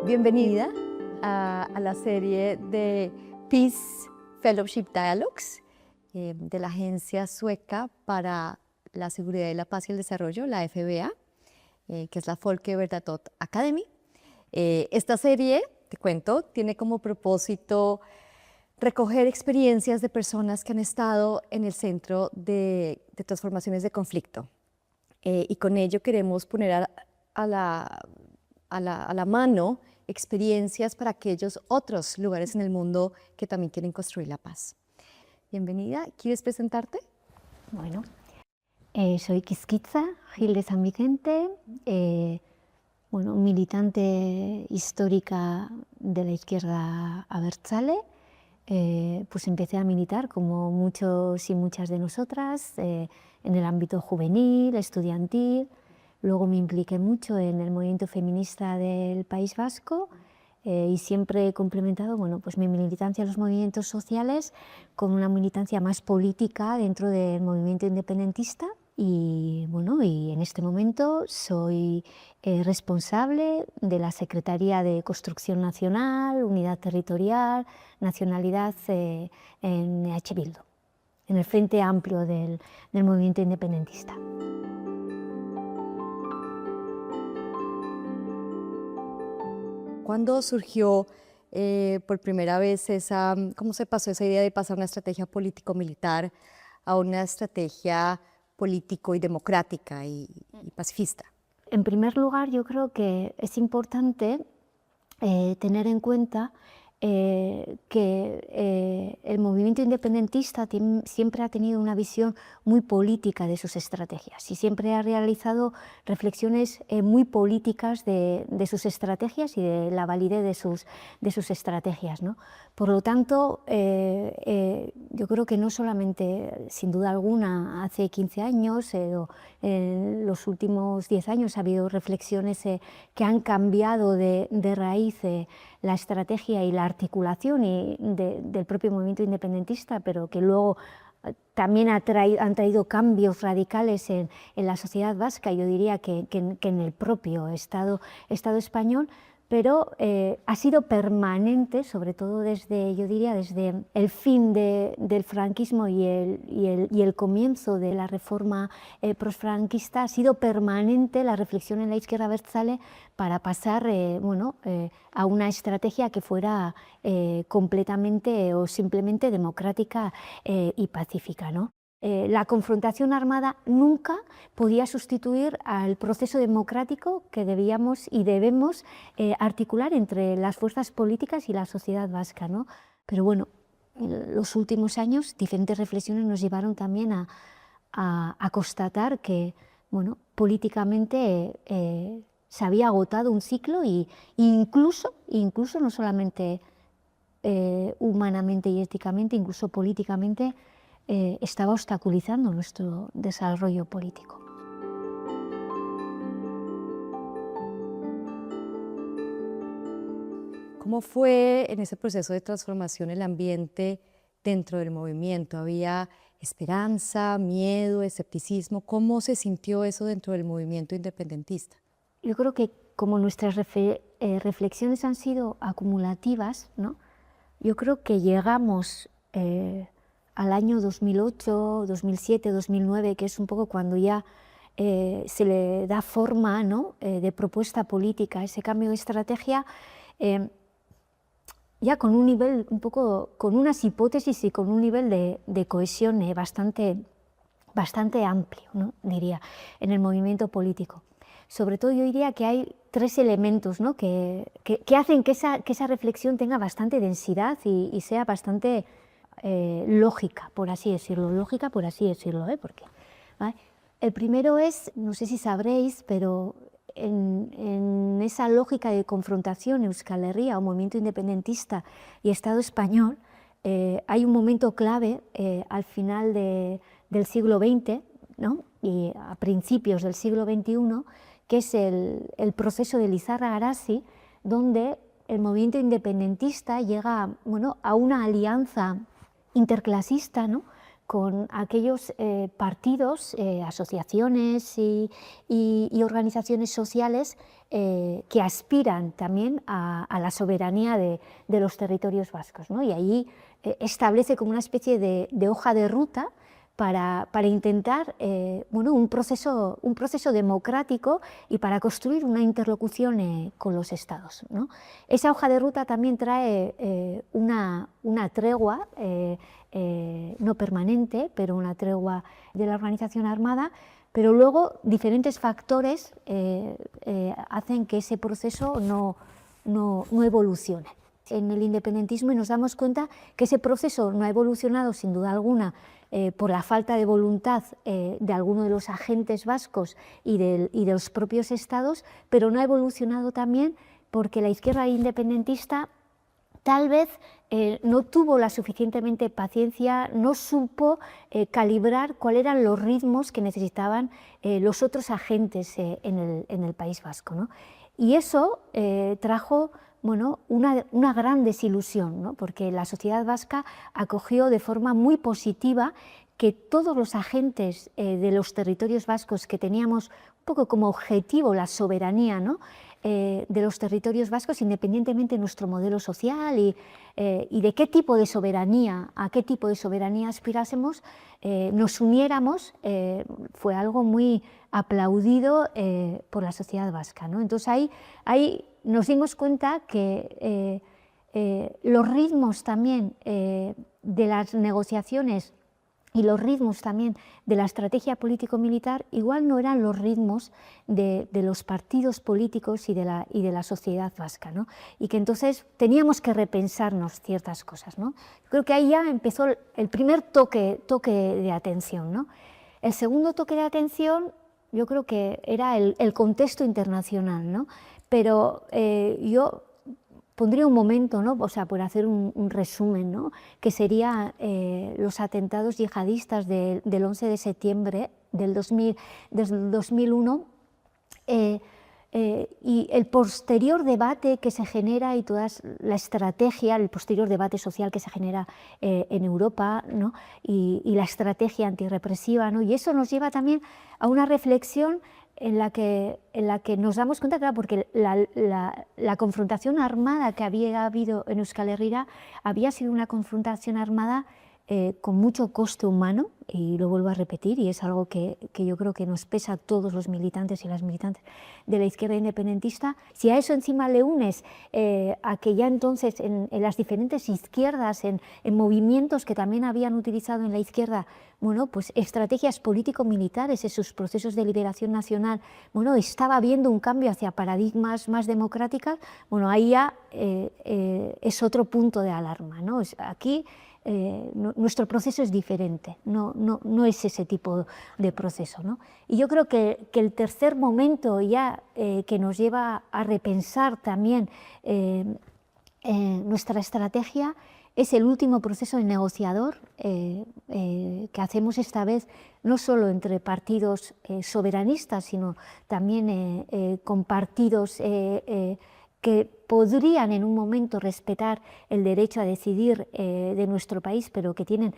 Bienvenida a la serie de Peace Fellowship Dialogues de la Agencia Sueca para la Seguridad y la Paz y el Desarrollo, la FBA, que es la Folkeberdatot Academy. Esta serie, te cuento, tiene como propósito recoger experiencias de personas que han estado en el centro de transformaciones de conflicto. Y con ello queremos poner a la mano experiencias para aquellos otros lugares en el mundo que también quieren construir la paz. Bienvenida, ¿quieres presentarte? Bueno, soy Quisquitza Gil de San Vicente, militante histórica de la izquierda abertzale. Pues empecé a militar, como muchos y muchas de nosotras, en el ámbito juvenil, estudiantil. Luego me impliqué mucho en el movimiento feminista del País Vasco y siempre he complementado pues mi militancia en los movimientos sociales con una militancia más política dentro del movimiento independentista. Y en este momento soy responsable de la Secretaría de Construcción Nacional, Unidad Territorial, Nacionalidad en EH Bildu, en el Frente Amplio del movimiento independentista. ¿Cuándo surgió por primera vez cómo se pasó esa idea de pasar una estrategia político-militar a una estrategia político y democrática y pacifista? En primer lugar, yo creo que es importante tener en cuenta que el movimiento independentista siempre ha tenido una visión muy política de sus estrategias y siempre ha realizado reflexiones muy políticas de sus estrategias y de la validez de sus estrategias, ¿no? Por lo tanto, yo creo que no solamente, sin duda alguna, hace 15 años o en los últimos 10 años ha habido reflexiones que han cambiado de raíz la estrategia y la articulación del propio movimiento independentista, pero que luego también han traído cambios radicales en la sociedad vasca, yo diría que en el propio Estado español, pero ha sido permanente, sobre todo desde el fin del franquismo y el comienzo de la reforma prosfranquista. Ha sido permanente la reflexión en la izquierda abertzale para pasar a una estrategia que fuera completamente o simplemente democrática y pacífica, ¿no? La confrontación armada nunca podía sustituir al proceso democrático que debíamos y debemos articular entre las fuerzas políticas y la sociedad vasca, ¿no? Pero en los últimos años diferentes reflexiones nos llevaron también a constatar que políticamente se había agotado un ciclo y incluso no solamente humanamente y éticamente, incluso políticamente, estaba obstaculizando nuestro desarrollo político. ¿Cómo fue en ese proceso de transformación el ambiente dentro del movimiento? ¿Había esperanza, miedo, escepticismo? ¿Cómo se sintió eso dentro del movimiento independentista? Yo creo que como nuestras reflexiones han sido acumulativas, ¿no? Yo creo que llegamos al año 2008, 2007, 2009, que es un poco cuando ya se le da forma, ¿no? De propuesta política a ese cambio de estrategia, ya con un nivel un poco, con unas hipótesis y con un nivel de cohesión bastante amplio, ¿no? Diría, en el movimiento político. Sobre todo yo diría que hay tres elementos, ¿no? que hacen que esa reflexión tenga bastante densidad y sea bastante lógica, por así decirlo, porque, ¿vale? El primero es, no sé si sabréis, pero en esa lógica de confrontación Euskal Herria o movimiento independentista y Estado español, hay un momento clave al final del siglo XX, ¿no? Y a principios del siglo XXI, que es el proceso de Lizarra-Garazi, donde el movimiento independentista llega a una alianza interclasista, ¿no? con aquellos partidos, asociaciones y organizaciones sociales que aspiran también a la soberanía de los territorios vascos, ¿no? Y allí establece como una especie de hoja de ruta para intentar bueno, un proceso democrático y para construir una interlocución con los estados, ¿no? Esa hoja de ruta también trae una tregua, no permanente, pero una tregua de la organización armada, pero luego diferentes factores hacen que ese proceso no evolucione en el independentismo, y nos damos cuenta que ese proceso no ha evolucionado sin duda alguna por la falta de voluntad de algunos de los agentes vascos y de los propios estados, pero no ha evolucionado también porque la izquierda independentista tal vez no tuvo la suficientemente paciencia, no supo calibrar cuáles eran los ritmos que necesitaban los otros agentes en el País Vasco, ¿no? Y eso trajo, bueno, una gran desilusión, ¿no? Porque la sociedad vasca acogió de forma muy positiva que todos los agentes de los territorios vascos, que teníamos un poco como objetivo la soberanía, ¿no?, de los territorios vascos, independientemente de nuestro modelo social y de qué tipo de soberanía, a qué tipo de soberanía aspirásemos, nos uniéramos, fue algo muy aplaudido por la sociedad vasca, ¿no? Entonces ahí nos dimos cuenta que los ritmos también de las negociaciones y los ritmos también de la estrategia político-militar igual no eran los ritmos de los partidos políticos y de la sociedad vasca, ¿no? Y que entonces teníamos que repensarnos ciertas cosas, ¿no? Creo que ahí ya empezó el primer toque de atención, ¿no? El segundo toque de atención yo creo que era el contexto internacional, ¿no? Pero yo pondría un momento, ¿no?, o sea, por hacer un resumen, ¿no?, que sería los atentados yihadistas del 11 de septiembre del 2001 y el posterior debate que se genera y toda la estrategia, el posterior debate social que se genera en Europa, ¿no?, y la estrategia antirrepresiva, ¿no?, y eso nos lleva también a una reflexión en la que nos damos cuenta, claro, porque la confrontación armada que había habido en Euskal Herria había sido una confrontación armada con mucho coste humano, y lo vuelvo a repetir, y es algo que yo creo que nos pesa a todos los militantes y las militantes de la izquierda independentista. Si a eso encima le unes a que ya entonces en las diferentes izquierdas, en movimientos que también habían utilizado en la izquierda, bueno, pues estrategias político-militares en sus procesos de liberación nacional, bueno, estaba habiendo un cambio hacia paradigmas más democráticas, bueno, ahí ya es otro punto de alarma, ¿no? Aquí nuestro proceso es diferente, no es ese tipo de proceso, ¿no? Y yo creo que el tercer momento ya que nos lleva a repensar también nuestra estrategia es el último proceso negociador que hacemos esta vez, no solo entre partidos soberanistas, sino también con partidos que podrían en un momento respetar el derecho a decidir de nuestro país, pero que tienen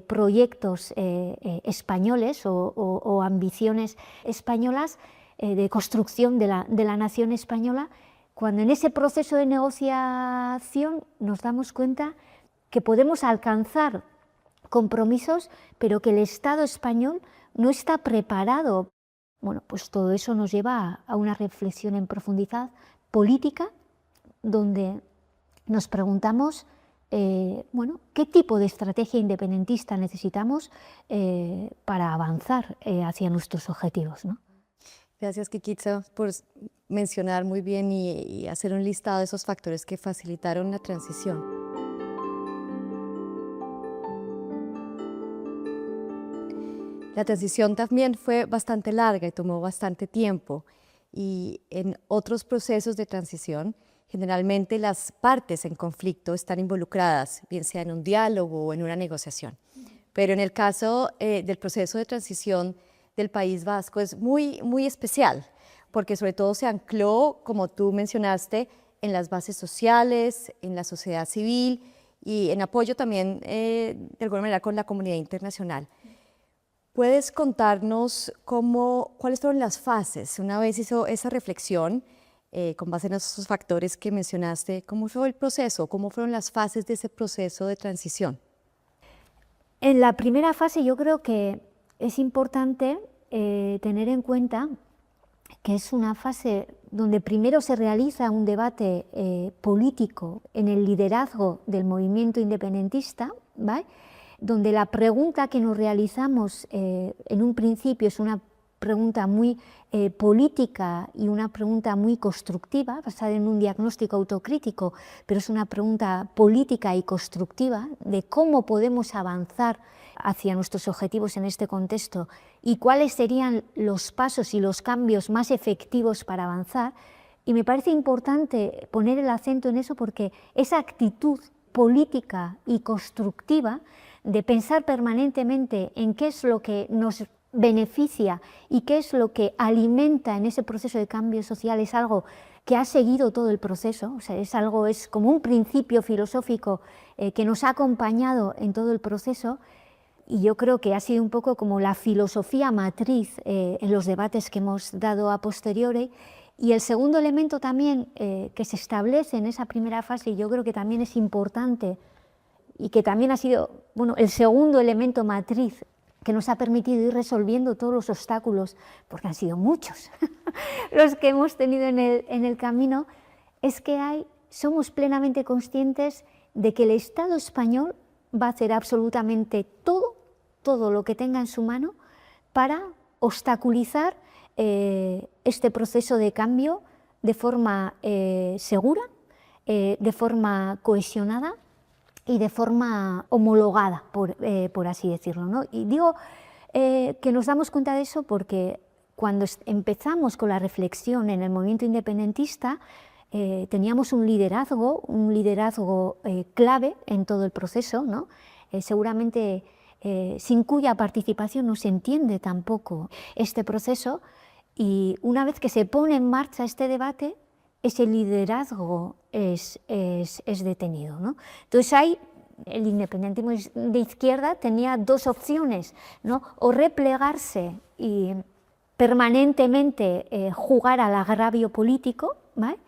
proyectos españoles o ambiciones españolas de construcción de la nación española, cuando en ese proceso de negociación nos damos cuenta que podemos alcanzar compromisos, pero que el Estado español no está preparado. Bueno, pues todo eso nos lleva a una reflexión en profundidad política, donde nos preguntamos, bueno, ¿qué tipo de estrategia independentista necesitamos para avanzar hacia nuestros objetivos, ¿no? Gracias, Kikitsa, por mencionar muy bien y hacer un listado de esos factores que facilitaron la transición. La transición también fue bastante larga y tomó bastante tiempo, y en otros procesos de transición generalmente las partes en conflicto están involucradas, bien sea en un diálogo o en una negociación. Pero en el caso del proceso de transición del País Vasco es muy especial, porque sobre todo se ancló, como tú mencionaste, en las bases sociales, en la sociedad civil, y en apoyo también, de alguna manera, con la comunidad internacional. ¿Puedes contarnos cuáles fueron las fases? Una vez hizo esa reflexión, con base en esos factores que mencionaste, ¿cómo fue el proceso? ¿Cómo fueron las fases de ese proceso de transición? En la primera fase yo creo que es importante tener en cuenta que es una fase donde primero se realiza un debate político en el liderazgo del movimiento independentista, ¿vale? Donde la pregunta que nos realizamos en un principio es una pregunta muy política y una pregunta muy constructiva, basada en un diagnóstico autocrítico, pero es una pregunta política y constructiva de cómo podemos avanzar hacia nuestros objetivos en este contexto y cuáles serían los pasos y los cambios más efectivos para avanzar. Y me parece importante poner el acento en eso porque esa actitud política y constructiva de pensar permanentemente en qué es lo que nos beneficia y qué es lo que alimenta en ese proceso de cambio social es algo que ha seguido todo el proceso, o sea, es como un principio filosófico que nos ha acompañado en todo el proceso, y yo creo que ha sido un poco como la filosofía matriz en los debates que hemos dado a posteriori. Y el segundo elemento también que se establece en esa primera fase, y yo creo que también es importante y que también ha sido el segundo elemento matriz que nos ha permitido ir resolviendo todos los obstáculos, porque han sido muchos los que hemos tenido en el camino, es que somos plenamente conscientes de que el Estado español va a hacer absolutamente todo lo que tenga en su mano para obstaculizar este proceso de cambio de forma segura, de forma cohesionada y de forma homologada, por así decirlo, ¿no? Y digo que nos damos cuenta de eso porque cuando empezamos con la reflexión en el movimiento independentista, teníamos un liderazgo clave en todo el proceso, ¿no? Seguramente sin cuya participación no se entiende tampoco este proceso, y una vez que se pone en marcha este debate, ese liderazgo es detenido, ¿no? Entonces el independentismo de izquierda tenía dos opciones, ¿no? O replegarse y permanentemente jugar al agravio político, ¿vale?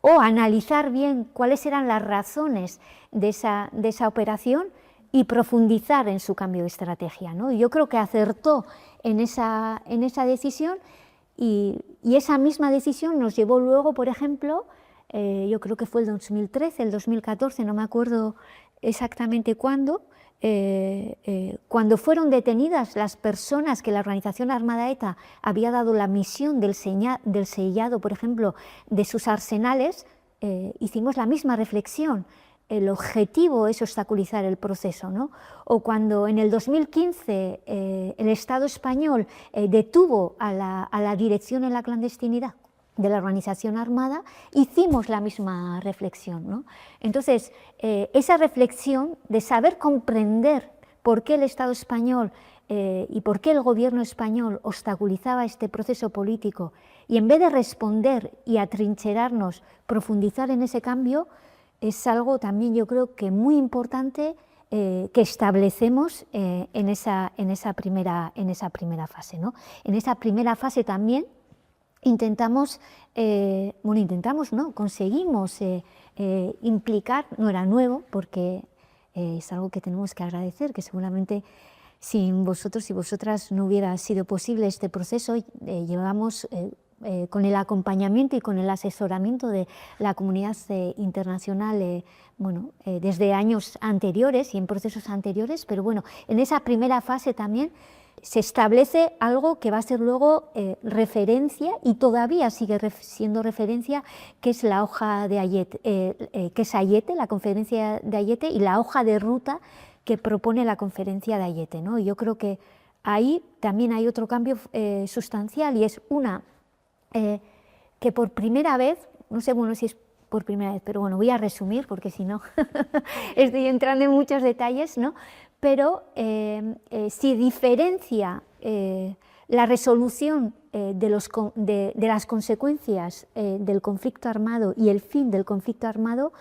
O analizar bien cuáles eran las razones de esa operación y profundizar en su cambio de estrategia, ¿no? Y yo creo que acertó en esa decisión. Y esa misma decisión nos llevó luego, por ejemplo, yo creo que fue el 2013, el 2014, no me acuerdo exactamente cuándo, cuando fueron detenidas las personas que la organización armada ETA había dado la misión del sellado, por ejemplo, de sus arsenales, hicimos la misma reflexión. El objetivo es obstaculizar el proceso, ¿no? O cuando en el 2015 el Estado español detuvo a la dirección en la clandestinidad de la organización armada, hicimos la misma reflexión, ¿no? Entonces, esa reflexión de saber comprender por qué el Estado español y por qué el gobierno español obstaculizaba este proceso político, y en vez de responder y atrincherarnos, profundizar en ese cambio, es algo también yo creo que muy importante que establecemos en esa primera fase, ¿no? En esa primera fase también conseguimos implicar, no era nuevo porque es algo que tenemos que agradecer, que seguramente sin vosotros y vosotras no hubiera sido posible este proceso. Llevamos con el acompañamiento y con el asesoramiento de la comunidad internacional, desde años anteriores y en procesos anteriores, pero bueno, en esa primera fase también se establece algo que va a ser luego referencia, y todavía sigue siendo referencia, que es la hoja de Ayete, que es Ayete, la conferencia de Ayete, y la hoja de ruta que propone la conferencia de Ayete, ¿no? Y yo creo que ahí también hay otro cambio sustancial, y es que por primera vez, no sé si es por primera vez, pero bueno, voy a resumir porque si no estoy entrando en muchos detalles, ¿no? Pero si diferencia la resolución de las consecuencias del conflicto armado y el fin del conflicto armado,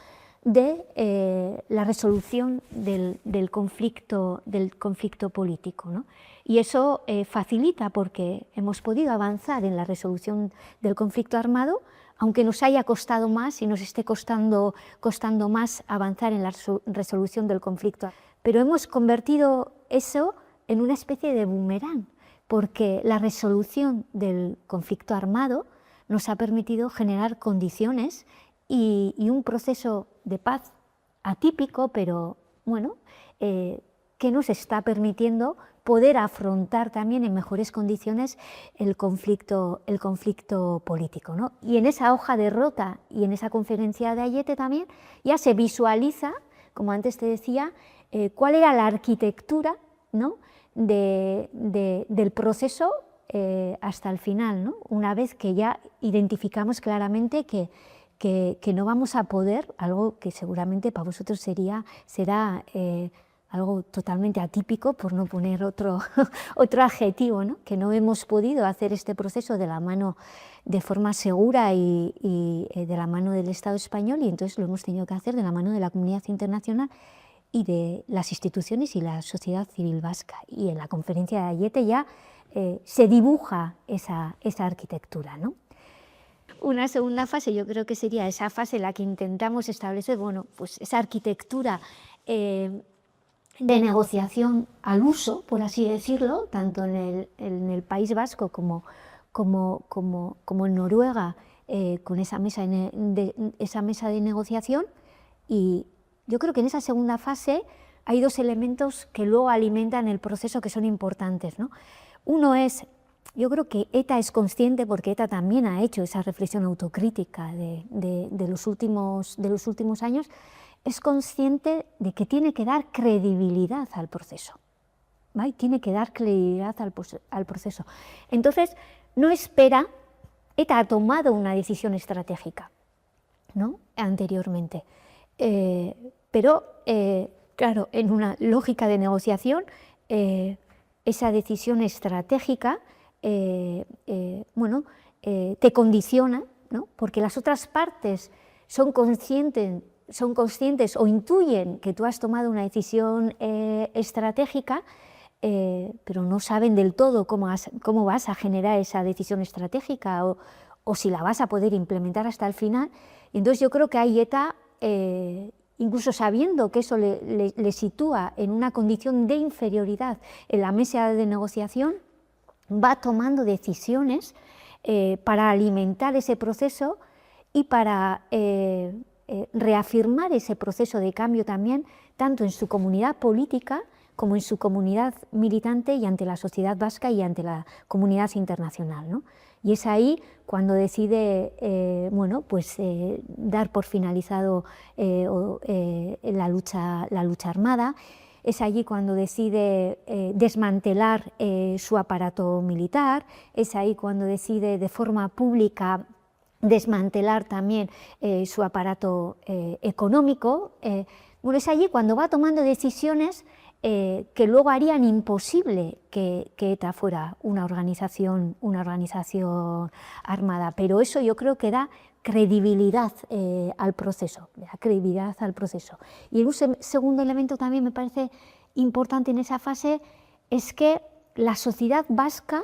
de la resolución del conflicto político, ¿no? Y eso facilita, porque hemos podido avanzar en la resolución del conflicto armado, aunque nos haya costado más y nos esté costando más avanzar en la resolución del conflicto. Pero hemos convertido eso en una especie de boomerang, porque la resolución del conflicto armado nos ha permitido generar condiciones y un proceso de paz atípico, pero bueno, que nos está permitiendo poder afrontar también en mejores condiciones el conflicto político, ¿no? Y en esa hoja de ruta y en esa conferencia de Ayete también ya se visualiza, como antes te decía, cuál era la arquitectura, ¿no?, del proceso hasta el final, ¿no? Una vez que ya identificamos claramente que no vamos a poder, algo que seguramente para vosotros será algo totalmente atípico, por no poner otro adjetivo, ¿no?, que no hemos podido hacer este proceso de la mano, de forma segura y de la mano del Estado español, y entonces lo hemos tenido que hacer de la mano de la comunidad internacional y de las instituciones y la sociedad civil vasca. Y en la conferencia de Ayete ya se dibuja esa arquitectura, ¿no? Una segunda fase, yo creo que sería esa fase en la que intentamos establecer, bueno, pues esa arquitectura de negociación al uso, por así decirlo, tanto en el País Vasco como en Noruega, con esa mesa de negociación. Y yo creo que en esa segunda fase hay dos elementos que luego alimentan el proceso, que son importantes, ¿no? Uno es, yo creo que ETA es consciente, porque ETA también ha hecho esa reflexión autocrítica de los últimos años, es consciente de que tiene que dar credibilidad al proceso, ¿vale? Tiene que dar credibilidad al proceso. Entonces, no espera, ETA ha tomado una decisión estratégica, ¿no?, anteriormente, pero, claro, en una lógica de negociación, esa decisión estratégica, bueno, te condiciona, ¿no?, porque las otras partes son conscientes o intuyen que tú has tomado una decisión estratégica, pero no saben del todo cómo vas a generar esa decisión estratégica o si la vas a poder implementar hasta el final. Y entonces yo creo que ahí ETA, incluso sabiendo que eso le sitúa en una condición de inferioridad en la mesa de negociación, va tomando decisiones para alimentar ese proceso y para reafirmar ese proceso de cambio también, tanto en su comunidad política como en su comunidad militante y ante la sociedad vasca y ante la comunidad internacional, ¿no? Y es ahí cuando decide bueno, pues, dar por finalizado la lucha armada. Es allí cuando decide desmantelar su aparato militar, es ahí cuando decide de forma pública desmantelar también su aparato económico. Bueno, es allí cuando va tomando decisiones que luego harían imposible que ETA fuera una organización armada, pero eso yo creo que da credibilidad al proceso, Y un segundo elemento también me parece importante en esa fase es que la sociedad vasca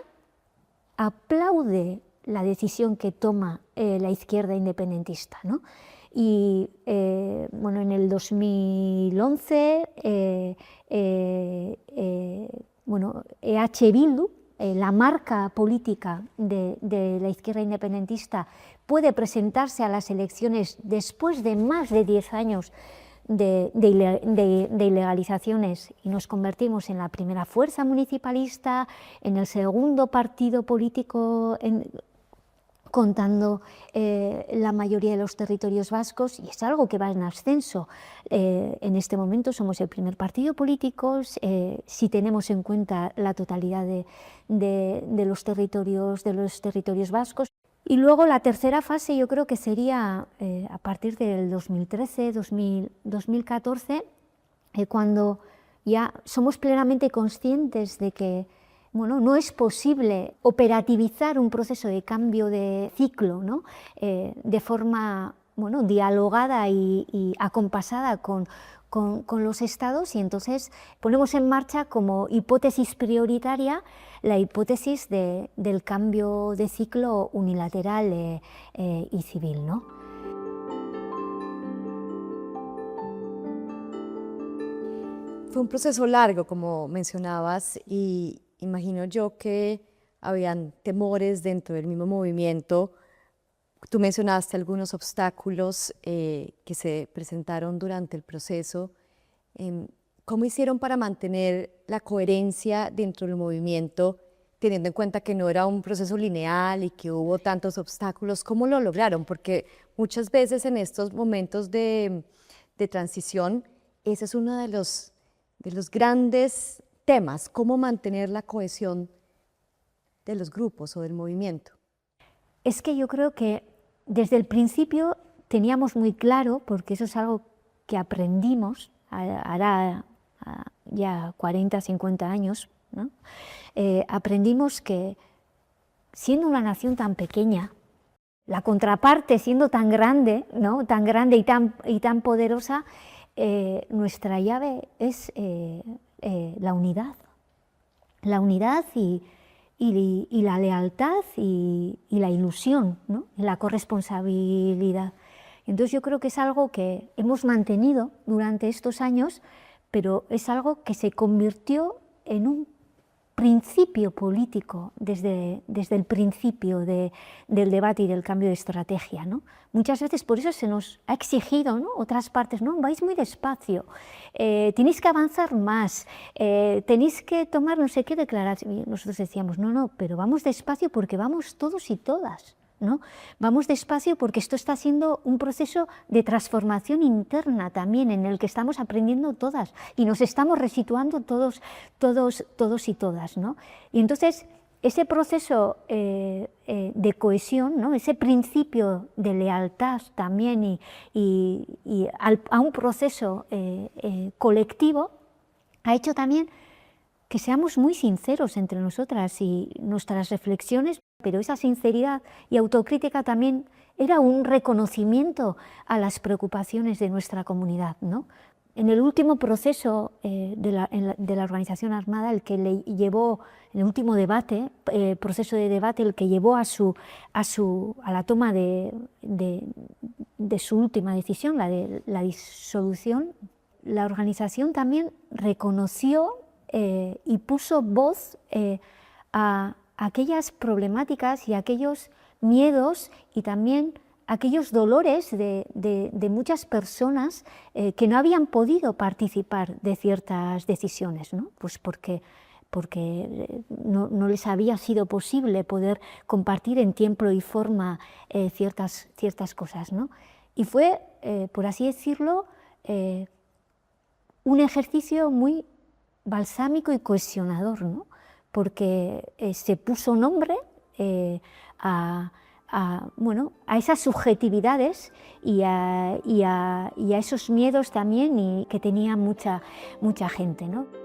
aplaude la decisión que toma la izquierda independentista, ¿no? Y bueno, en el 2011, bueno, EH Bildu, la marca política de la izquierda independentista, puede presentarse a las elecciones después de más de 10 años de ilegalizaciones, y nos convertimos en la primera fuerza municipalista, en el segundo partido político contando la mayoría de los territorios vascos, y es algo que va en ascenso. En este momento somos el primer partido político, si tenemos en cuenta la totalidad de los territorios vascos. Y luego la tercera fase yo creo que sería a partir del 2013, 2014, cuando ya somos plenamente conscientes de que, bueno, no es posible operativizar un proceso de cambio de ciclo, ¿no?, de forma bueno, dialogada y acompasada con los estados, y entonces ponemos en marcha como hipótesis prioritaria la hipótesis del cambio de ciclo unilateral y civil, ¿no? Fue un proceso largo, como mencionabas, y imagino yo que habían temores dentro del mismo movimiento. Tú mencionaste algunos obstáculos que se presentaron durante el proceso. ¿Cómo hicieron para mantener la coherencia dentro del movimiento, teniendo en cuenta que no era un proceso lineal y que hubo tantos obstáculos? ¿Cómo lo lograron? Porque muchas veces en estos momentos de transición, ese es uno de los grandes temas, cómo mantener la cohesión de los grupos o del movimiento. Es que yo creo que desde el principio teníamos muy claro, porque eso es algo que aprendimos, hará ya 40, 50 años, ¿no? Aprendimos que siendo una nación tan pequeña, la contraparte siendo tan grande, ¿no? Tan grande y tan poderosa, nuestra llave es la unidad y la lealtad y la ilusión, ¿no? Y la corresponsabilidad. Entonces yo creo que es algo que hemos mantenido durante estos años, pero es algo que se convirtió en un principio político desde el principio del debate y del cambio de estrategia, ¿no? Muchas veces por eso se nos ha exigido, ¿no? Otras partes, no, vais muy despacio, tenéis que avanzar más, tenéis que tomar no sé qué declaración. Y nosotros decíamos, no, pero vamos despacio porque vamos todos y todas, ¿no? Vamos despacio porque esto está siendo un proceso de transformación interna también, en el que estamos aprendiendo todas y nos estamos resituando todos y todas, ¿no? Y entonces ese proceso de cohesión, ¿no? Ese principio de lealtad también a un proceso colectivo ha hecho también que seamos muy sinceros entre nosotras y nuestras reflexiones, pero esa sinceridad y autocrítica también era un reconocimiento a las preocupaciones de nuestra comunidad, ¿no? En el último proceso de la organización armada, el que le llevó, en el último debate, proceso de debate, el que llevó a la toma de su última decisión, la de la disolución, la organización también reconoció y puso voz a aquellas problemáticas y aquellos miedos y también aquellos dolores de muchas personas que no habían podido participar de ciertas decisiones, ¿no? Pues porque no les había sido posible poder compartir en tiempo y forma ciertas cosas, ¿no? Y fue, por así decirlo, un ejercicio muy balsámico y cohesionador, ¿no? Porque se puso nombre a esas subjetividades y a esos miedos también que tenía mucha gente, ¿no?